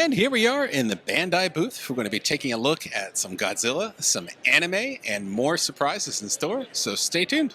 And here we are in the Bandai booth. We're going to be taking a look at some Godzilla, some anime, and more surprises in store, so stay tuned.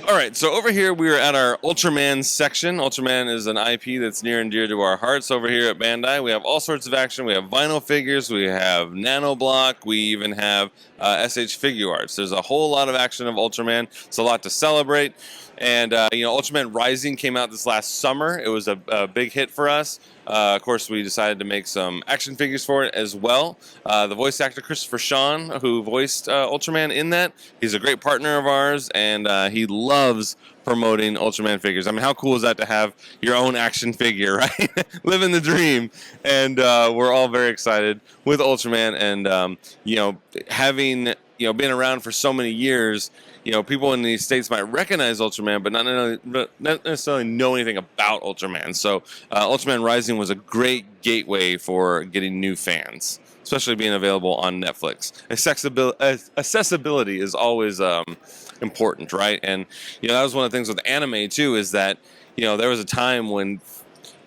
All right, so over here we are at our Ultraman section. Ultraman is an IP that's near and dear to our hearts over here at Bandai. We have all sorts of action. We have vinyl figures, we have nanoblock, we even have SH figure arts. There's a whole lot of action of Ultraman. It's a lot to celebrate. And, Ultraman Rising came out this last summer. It was a big hit for us. Of course, we decided to make some action figures for it as well. The voice actor Christopher Sean, who voiced Ultraman in that, he's a great partner of ours, and he loves promoting Ultraman figures. I mean, how cool is that to have your own action figure, right? Living the dream. And we're all very excited with Ultraman, and, having, been around for so many years, people in these states might recognize Ultraman, but not necessarily know anything about Ultraman. So Ultraman Rising was a great gateway for getting new fans, especially being available on Netflix. Accessibility is always important, right? And, that was one of the things with anime, too, is that, there was a time when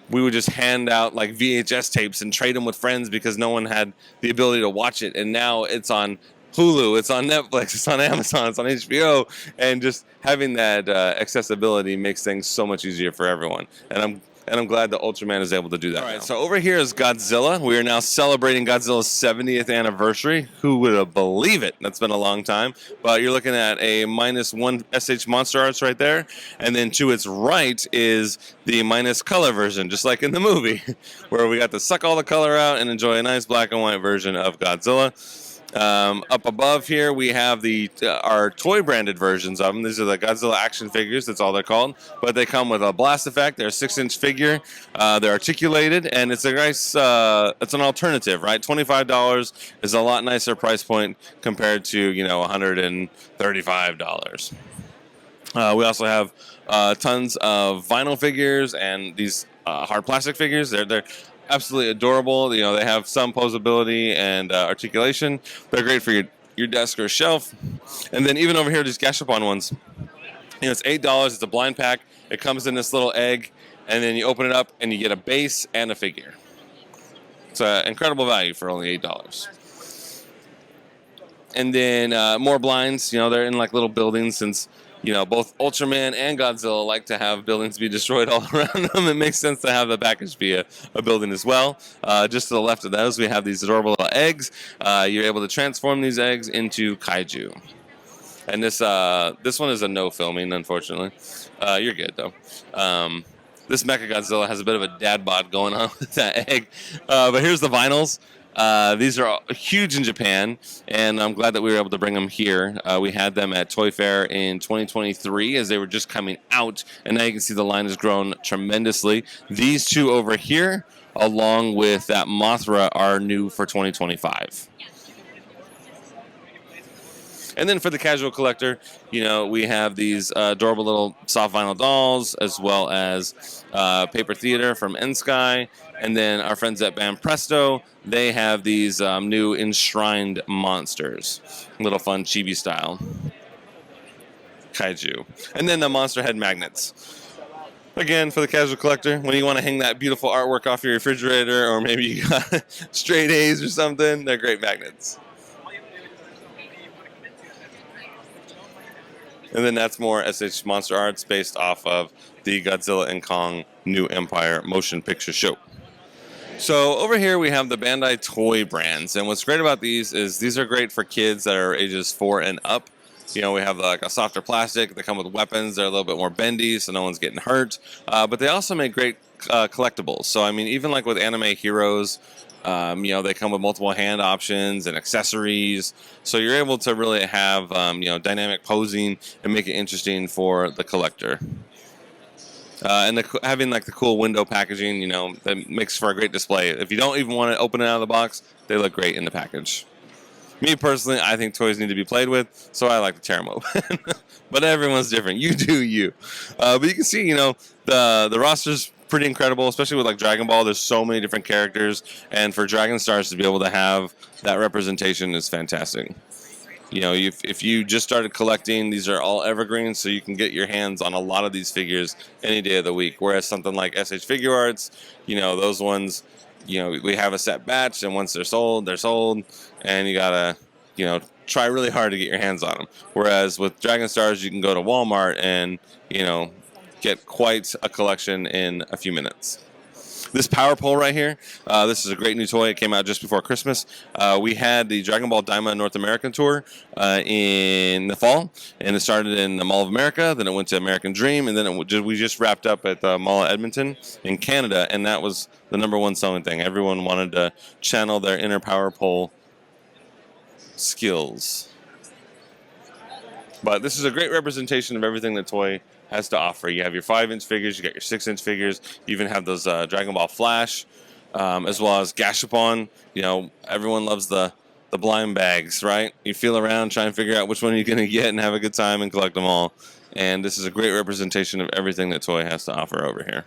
we would just hand out like VHS tapes and trade them with friends because no one had the ability to watch it. And now it's on Hulu, it's on Netflix, it's on Amazon, it's on HBO, and just having that accessibility makes things so much easier for everyone. And I'm glad that Ultraman is able to do that. All right, so over here is Godzilla. We are now celebrating Godzilla's 70th anniversary. Who would have believed it? That's been a long time. But you're looking at a -1 SH Monster Arts right there. And then to its right is the minus color version, just like in the movie, where we got to suck all the color out and enjoy a nice black and white version of Godzilla. Up above here, we have our toy branded versions of them. These are the Godzilla action figures. That's all they're called. But they come with a blast effect. They're a 6-inch figure. They're articulated, and it's a nice. It's an alternative, right? $25 is a lot nicer price point compared to $135. We also have tons of vinyl figures and these hard plastic figures. They're absolutely adorable. They have some posability and articulation. They're great for your desk or shelf. And then even over here, these Gashapon ones. It's $8. It's a blind pack. It comes in this little egg, and then you open it up, and you get a base and a figure. It's an incredible value for only $8. And then more blinds. They're in like little buildings since both Ultraman and Godzilla like to have buildings be destroyed all around them. It makes sense to have the package be a building as well. Just to the left of those, we have these adorable little eggs. You're able to transform these eggs into kaiju. And this one is a no filming, unfortunately. You're good, though. This Mechagodzilla has a bit of a dad bod going on with that egg. But here's the vinyls. These are huge in Japan, and I'm glad that we were able to bring them here. We had them at Toy Fair in 2023 as they were just coming out, and now you can see the line has grown tremendously. These two over here, along with that Mothra, are new for 2025. And then for the casual collector, we have these adorable little soft vinyl dolls, as well as Paper Theater from N-Sky. And then our friends at Band Presto, they have these new enshrined monsters. Little fun chibi style. Kaiju. And then the monster head magnets. Again, for the casual collector, when you want to hang that beautiful artwork off your refrigerator, or maybe you got straight A's or something, they're great magnets. And then that's more SH Monster Arts based off of the Godzilla and Kong New Empire motion picture show. So over here we have the Bandai toy brands, and what's great about these is these are great for kids that are ages 4 and up. We have like a softer plastic. They come with weapons. They're a little bit more bendy, so no one's getting hurt. But they also make great collectibles. So I mean, even like with anime heroes, they come with multiple hand options and accessories. So you're able to really have dynamic posing and make it interesting for the collector. And having like the cool window packaging, that makes for a great display. If you don't even want to open it out of the box, they look great in the package. Me personally, I think toys need to be played with, so I like to tear them open. But everyone's different. You do you. But you can see, the roster's pretty incredible, especially with like Dragon Ball. There's so many different characters, and for Dragon Stars to be able to have that representation is fantastic. If you just started collecting, these are all evergreens, so you can get your hands on a lot of these figures any day of the week. Whereas something like SH Figure Arts, those ones we have a set batch, and once they're sold, and you gotta, try really hard to get your hands on them. Whereas with Dragon Stars, you can go to Walmart and, get quite a collection in a few minutes. This power pole right here, this is a great new toy. It came out just before Christmas. We had the Dragon Ball Daima North American tour in the fall, and it started in the Mall of America, then it went to American Dream, and then we just wrapped up at the Mall of Edmonton in Canada, and that was the #1 selling thing. Everyone wanted to channel their inner power pole skills. But this is a great representation of everything the toy has to offer. You have your 5-inch figures, you got your 6-inch figures, you even have those Dragon Ball Flash, as well as Gashapon. Everyone loves the blind bags, right? You feel around, try and figure out which one you're going to get and have a good time and collect them all. And this is a great representation of everything that toy has to offer over here.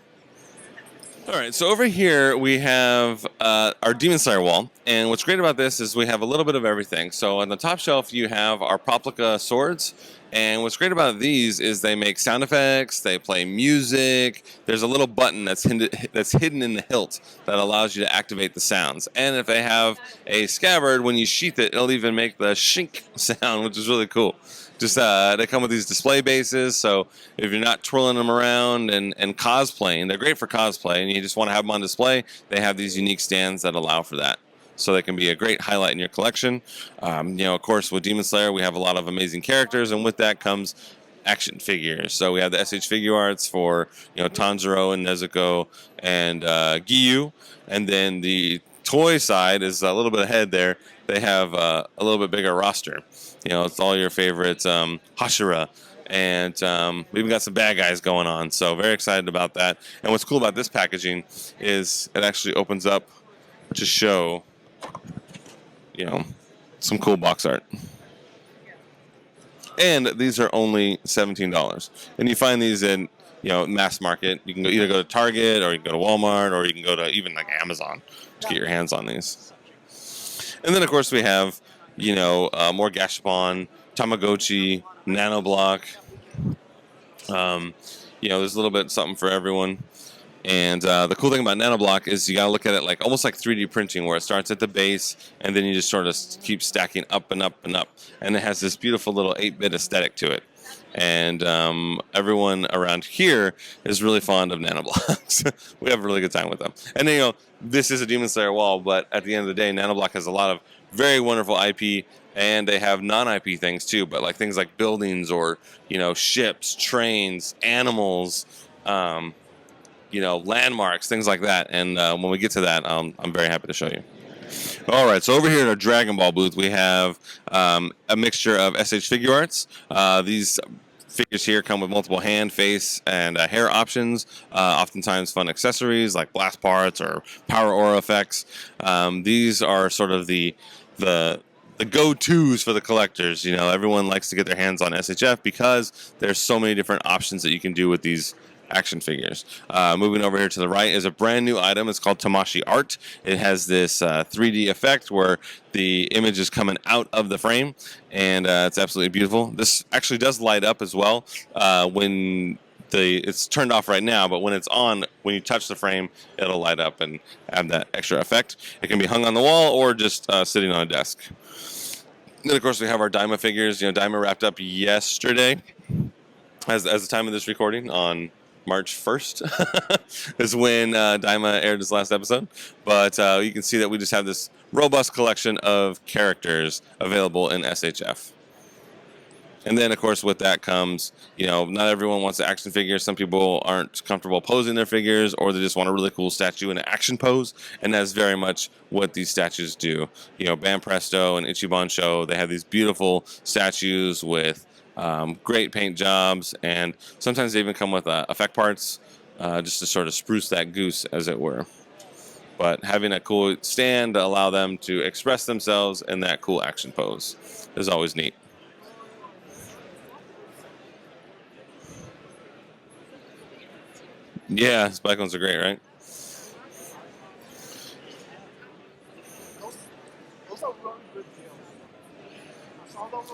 All right, so over here we have our Demon Slayer wall, and what's great about this is we have a little bit of everything. So on the top shelf you have our Poplica swords, and what's great about these is they make sound effects, they play music. There's a little button that's hidden in the hilt that allows you to activate the sounds. And if they have a scabbard, when you sheath it, it'll even make the shink sound, which is really cool. Just they come with these display bases, so if you're not twirling them around and cosplaying, they're great for cosplay, and you just want to have them on display, they have these unique stands that allow for that. So they can be a great highlight in your collection. Of course, with Demon Slayer, we have a lot of amazing characters, and with that comes action figures. So we have the SH Figure Arts for Tanjiro and Nezuko and Giyu, and then the toy side is a little bit ahead there. They have a little bit bigger roster. It's all your favorites, Hashira, and we even got some bad guys going on. So very excited about that. And what's cool about this packaging is it actually opens up to show, some cool box art. And these are only $17. And you find these in, mass market. You can either go to Target, or you can go to Walmart, or you can go to even like Amazon to get your hands on these. And then of course we have, more Gashapon, Tamagotchi, Nanoblock. There's a little bit something for everyone. And the cool thing about Nanoblock is you gotta look at it like almost like 3D printing, where it starts at the base and then you just sort of keep stacking up and up and up. And it has this beautiful little 8-bit aesthetic to it. And everyone around here is really fond of Nanoblocks. We have a really good time with them. And then, this is a Demon Slayer wall, but at the end of the day, Nanoblock has a lot of very wonderful IP, and they have non-IP things too, but like things like buildings or, ships, trains, animals, landmarks, things like that. And when we get to that, I'm very happy to show you. All right, so over here at our Dragon Ball booth, we have a mixture of SH Figure Arts. These figures here come with multiple hand, face, and hair options. Oftentimes fun accessories like blast parts or power aura effects. These are sort of the go-tos for the collectors. Everyone likes to get their hands on SHF because there's so many different options that you can do with these action figures. Moving over here to the right is a brand new item. It's called Tamashi Art. It has this 3D effect where the image is coming out of the frame, and it's absolutely beautiful. This actually does light up as well when it's turned off right now, but when it's on, when you touch the frame, it'll light up and have that extra effect. It can be hung on the wall or just sitting on a desk. Then of course we have our Daima figures. Daima wrapped up yesterday as the time of this recording on March 1st is when Daima aired his last episode. But you can see that we just have this robust collection of characters available in SHF. And then, of course, with that comes, not everyone wants an action figure. Some people aren't comfortable posing their figures, or they just want a really cool statue in an action pose. And that's very much what these statues do. Bam Presto and Ichiban Show, they have these beautiful statues with great paint jobs, and sometimes they even come with effect parts just to sort of spruce that goose, as it were. But having a cool stand to allow them to express themselves in that cool action pose is always neat. Yeah, spike ones are great, right?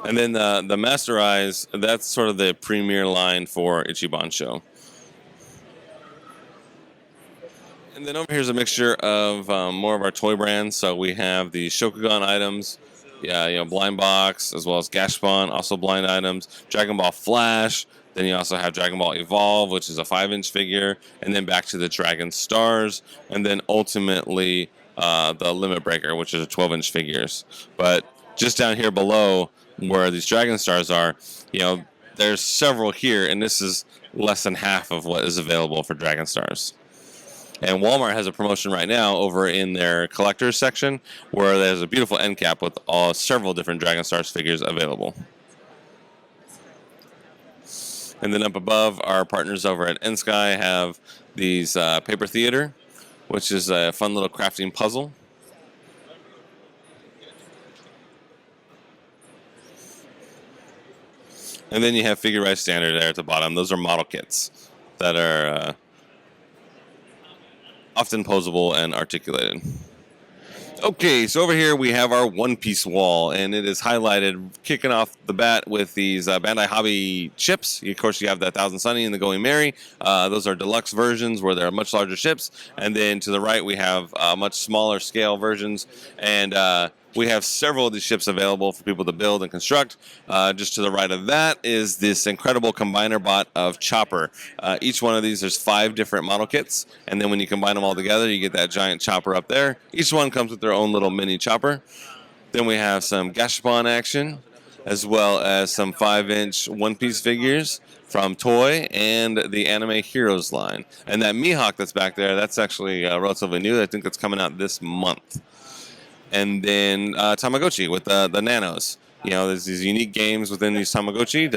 And then the Master Eyes, that's sort of the premier line for Ichiban Show. And then over here is a mixture of more of our toy brands. So we have the Shokugan items, yeah, Blind Box, as well as Gashbon, also blind items. Dragon Ball Flash. Then you also have Dragon Ball Evolve, which is a 5-inch figure, and then back to the Dragon Stars, and then ultimately the Limit Breaker, which is a 12-inch figures. But just down here below, where these Dragon Stars are, there's several here, and this is less than half of what is available for Dragon Stars. And Walmart has a promotion right now over in their collectors section where there's a beautiful end cap with several different Dragon Stars figures available. And then up above, our partners over at N-Sky have these Paper Theater, which is a fun little crafting puzzle. And then you have Figure Rise Standard there at the bottom. Those are model kits that are often posable and articulated. Okay, so over here we have our One Piece wall, and it is highlighted, kicking off the bat with these Bandai Hobby ships. Of course, you have the Thousand Sunny and the Going Merry. Those are deluxe versions where they're much larger ships. And then to the right, we have much smaller scale versions. And we have several of these ships available for people to build and construct. Just to the right of that is this incredible combiner bot of Chopper. Each one of these, there's 5 different model kits, and then when you combine them all together, you get that giant chopper up there. Each one comes with their own little mini chopper. Then we have some Gashapon action, as well as some 5-inch One Piece figures from Toy and the Anime Heroes line. And that Mihawk that's back there, that's actually relatively new. I think that's coming out this month. And then Tamagotchi with the Nanos. There's these unique games within these Tamagotchi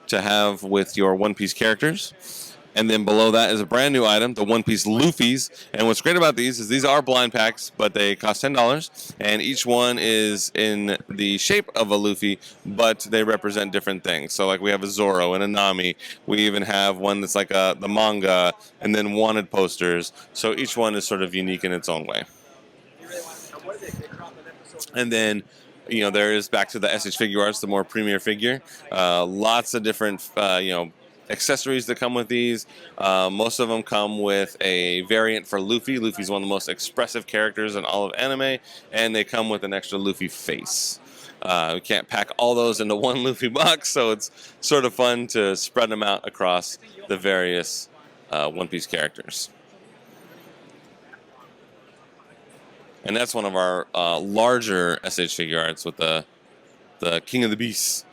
to have with your One Piece characters. And then below that is a brand new item, the One Piece Luffy's. And what's great about these is these are blind packs, but they cost $10. And each one is in the shape of a Luffy, but they represent different things. So like we have a Zoro and a Nami. We even have one that's like the manga, and then wanted posters. So each one is sort of unique in its own way. And then, there is back to the SH Figure Arts, the more premier figure. Lots of different, accessories that come with these. Most of them come with a variant for Luffy. Luffy's one of the most expressive characters in all of anime, and they come with an extra Luffy face. We can't pack all those into one Luffy box, so it's sort of fun to spread them out across the various One Piece characters. And that's one of our larger SH Figure Arts with the King of the Beasts.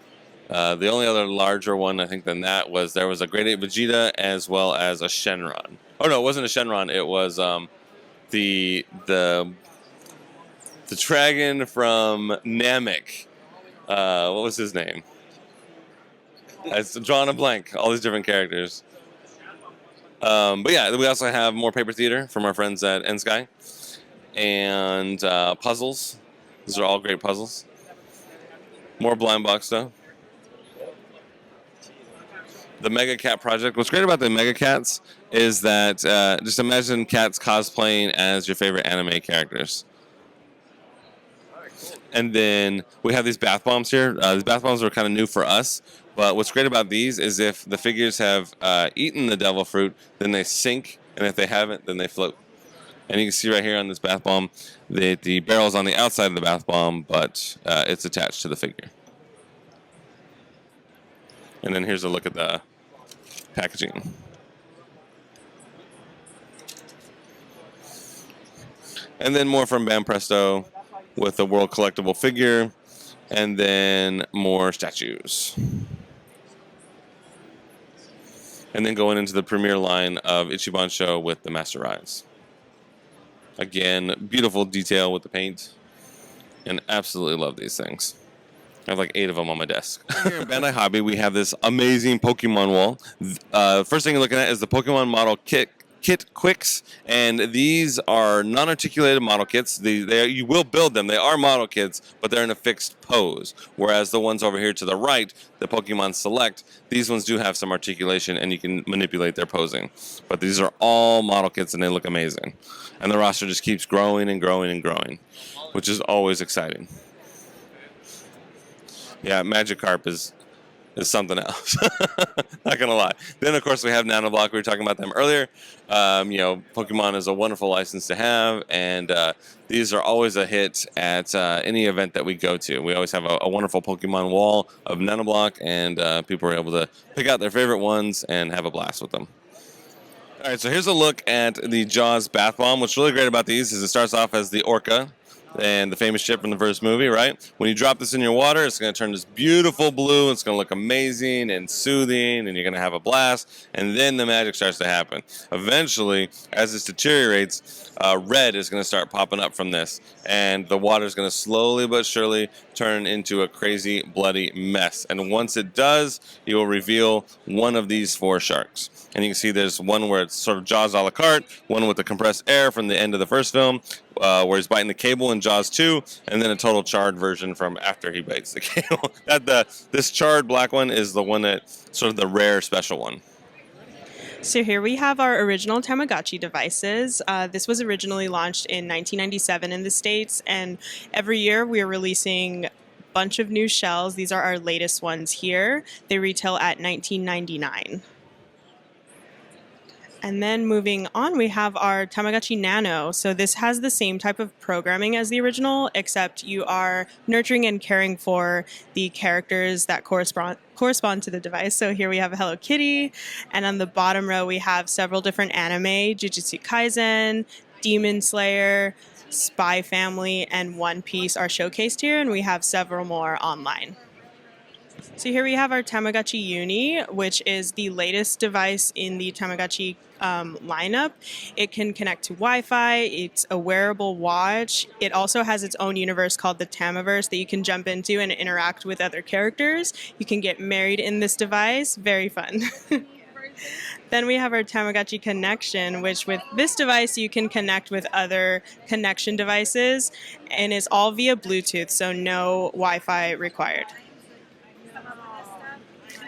The only other larger one, I think, than that was there was a Great Ape Vegeta as well as a Shenron. Oh no, it wasn't a Shenron. It was the dragon from Namek. What was his name? It's drawn a blank. All these different characters. But yeah, we also have more Paper Theater from our friends at N-Sky. And puzzles. These are all great puzzles. More blind box though. The Mega Cat project. What's great about the Mega Cats is that just imagine cats cosplaying as your favorite anime characters. And then we have these bath bombs here. These bath bombs are kind of new for us. But what's great about these is if the figures have eaten the devil fruit, then they sink. And if they haven't, then they float. And you can see right here on this bath bomb that the barrel is on the outside of the bath bomb, but it's attached to the figure. And then here's a look at the packaging. And then more from Bam Presto with the World Collectible figure, and then more statues. And then going into the premiere line of Ichiban Show with the Master Rise. Again, beautiful detail with the paint, and absolutely love these things. I have like 8 of them on my desk. Here in Bandai Hobby, we have this amazing Pokemon wall. First thing you're looking at is the Pokemon model kit quicks, and these are non-articulated model kits. You will build them. They are model kits, but they're in a fixed pose. Whereas the ones over here to the right, the Pokemon Select, these ones do have some articulation, and you can manipulate their posing. But these are all model kits, and they look amazing. And the roster just keeps growing and growing and growing, which is always exciting. Yeah, Magikarp is is something else. Not gonna lie. Then of course we have Nanoblock. We were talking about them earlier. You know, Pokemon is a wonderful license to have, and these are always a hit at any event that we go to. We always have a wonderful Pokemon wall of Nanoblock, and people are able to pick out their favorite ones and have a blast with them. All right, so here's a look at the Jaws Bath Bomb. What's really great about these is it starts off as the Orca, and the famous ship from the first movie, right? When you drop this in your water, it's going to turn this beautiful blue. It's going to look amazing and soothing, and you're going to have a blast. And then the magic starts to happen. Eventually, as this deteriorates, red is going to start popping up from this, and the water is going to slowly but surely turn into a crazy, bloody mess. And once it does, you will reveal one of these 4 sharks. And you can see there's one where it's sort of Jaws a la carte, one with the compressed air from the end of the first film, where he's biting the cable in Jaws 2, and then a total charred version from after he bites the cable. This charred black one is the one that sort of the rare special one. So here we have our original Tamagotchi devices. This was originally launched in 1997 in the States, and every year we are releasing a bunch of new shells. These are our latest ones here. They retail at $19.99. And then moving on, we have our Tamagotchi Nano. So this has the same type of programming as the original, except you are nurturing and caring for the characters that correspond to the device. So here we have a Hello Kitty, and on the bottom row we have several different anime, Jujutsu Kaisen, Demon Slayer, Spy Family, and One Piece are showcased here, and we have several more online. So here we have our Tamagotchi Uni, which is the latest device in the Tamagotchi lineup. It can connect to Wi-Fi. It's a wearable watch. It also has its own universe called the Tamiverse that you can jump into and interact with other characters. You can get married in this device. Very fun. Then we have our Tamagotchi Connection, which with this device you can connect with other connection devices, and it's all via Bluetooth, so no Wi-Fi required.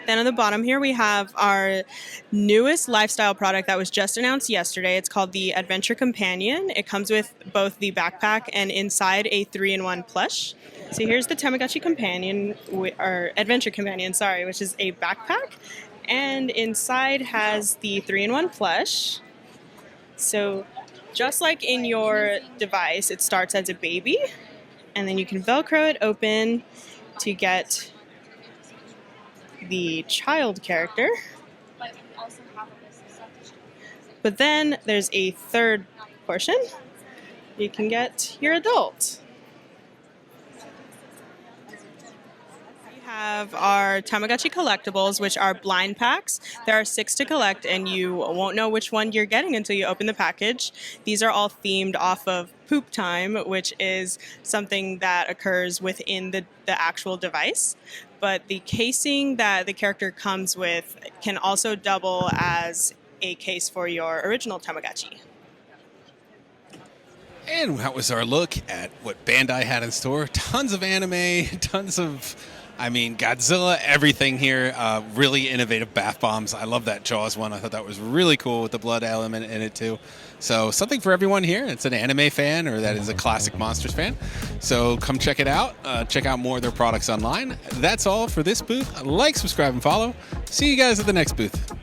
Then on the bottom here we have our newest lifestyle product that was just announced yesterday. It's called the Adventure Companion. It comes with both the backpack and inside a 3-in-1 plush. So here's the Tamagotchi Companion, or Adventure Companion, sorry, which is a backpack. And inside has the 3-in-1 plush. So just like in your device, it starts as a baby, and then you can Velcro it open to get the child character. But then there's a third portion. You can get your adult. We have our Tamagotchi collectibles, which are blind packs. There are 6 to collect, and you won't know which one you're getting until you open the package. These are all themed off of poop time, which is something that occurs within the actual device. But the casing that the character comes with can also double as a case for your original Tamagotchi. And that was our look at what Bandai had in store. Tons of anime, tons of, Godzilla, everything here. Really innovative bath bombs. I love that Jaws one. I thought that was really cool with the blood element in it too. So something for everyone here. It's an anime fan or that is a classic Monsters fan. So come check it out. Check out more of their products online. That's all for this booth. Like, subscribe, and follow. See you guys at the next booth.